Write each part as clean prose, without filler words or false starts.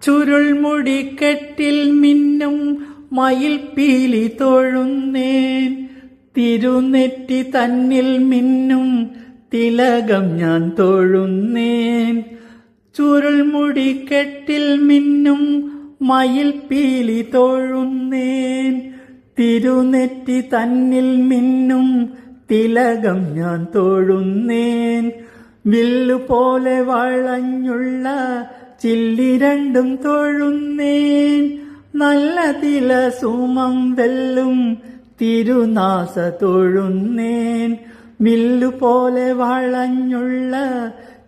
ചുരുൾമുടിക്കെട്ടിൽ മിന്നും മയിൽപ്പീലി തൊഴുന്നേൻ. തിരുനെറ്റി തന്നിൽ മിന്നും തിലകം ഞാൻ തൊഴുന്നേൻ. ചുരുൾമുടിക്കെട്ടിൽ മിന്നും മയിൽപ്പീലി തൊഴുന്നേൻ. തിരുനെറ്റി തന്നിൽ മിന്നും തിലകം ഞാൻ തൊഴുന്നേൻ. വില്ലുപോലെ വളഞ്ഞുള്ള ചില്ലി രണ്ടും തൊഴുന്നേൻ. നല്ല തിലസുമം വെല്ലും തിരുനാസ തൊഴുന്നേൻ. വില്ലുപോലെ വളഞ്ഞുള്ള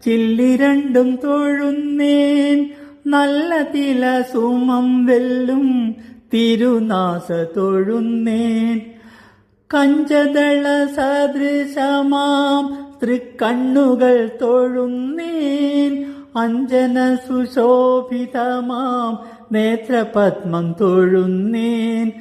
ചില്ലി രണ്ടും തൊഴുന്നേൻ. നല്ല തിലസുമം വെല്ലും തിരുനാസ തൊഴുന്നേൻ. കഞ്ചദള സദൃശമാം തൃക്കണ്ണുകൾ തൊഴുന്നേൻ. അഞ്ജന സുശോഭിതമാം നേത്രപത്മം തൊഴുന്നേൻ.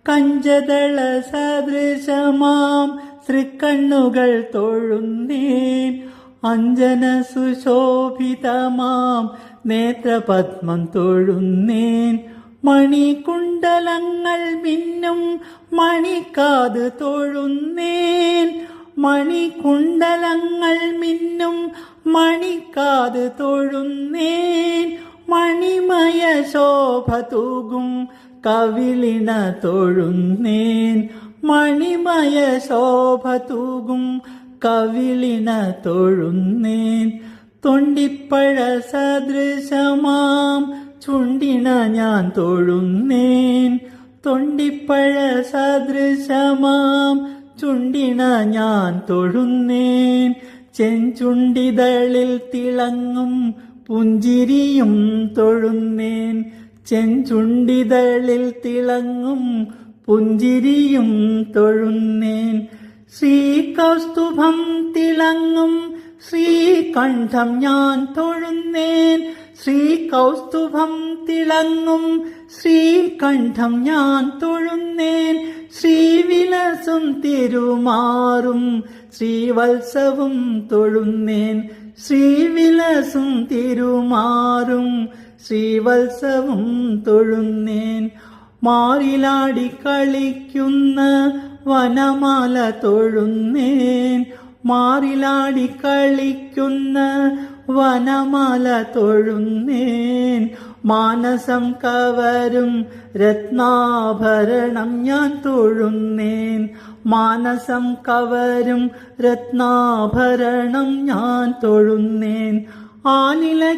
കഞ്ചദള സദൃശമാം തൃക്കണ്ണുകൾ തൊഴുന്നേൻ. അഞ്ജന സുശോഭിതമാം നേത്രപത്മം തൊഴുന്നേൻ. മണികുണ്ടലങ്ങൾ മിന്നും മണിക്കാത് തൊഴുന്നേൻ. മണികുണ്ടലങ്ങൾ മിന്നും മണിക്കാത് തൊഴുന്നേൻ. മണിമയ ശോഭ തൂകും കവിളിണ തൊഴുന്നേൻ. മണിമയ ശോഭ തൂകും കവിളിണ തൊഴുന്നേൻ. തൊണ്ടിപ്പഴ സദൃശമാം ചുണ്ടിണ ഞാൻ തൊഴുന്നേൻ. തൊണ്ടിപ്പഴ സദൃശമാം ചുണ്ടിണ ഞാൻ തൊഴുന്നേൻ. ചെഞ്ചുണ്ടിതളിൽ തിളങ്ങും പുഞ്ചിരിയും തൊഴുന്നേൻ. ചെഞ്ചുണ്ടിതളിൽ തിളങ്ങും പുഞ്ചിരിയും തൊഴുന്നേൻ. ശ്രീകൗസ്തുഭം തിളങ്ങും ശ്രീകണ്ഠം ഞാൻ തൊഴുന്നേൻ. ശ്രീകൗസ്തുഭം തിളങ്ങും ശ്രീകണ്ഠം ഞാൻ തൊഴുന്നേൻ. ശ്രീവിലസും തിരുമാറും ശ്രീവത്സവും തൊഴുന്നേൻ. ശ്രീവിലസും തിരുമാറും ശ്രീവത്സവും തൊഴുന്നേൻ. മാറിലാടി കളിക്കുന്ന വനമാല തൊഴുന്നേൻ. മാറിലാടി കളിക്കുന്ന വനമാല തൊഴുന്നേൻ. മാനസം കവരും രത്നാഭരണം ഞാൻ തൊഴുന്നേൻ. മാനസം കവരും രത്നാഭരണം ഞാൻ തൊഴുന്നേൻ. ആലില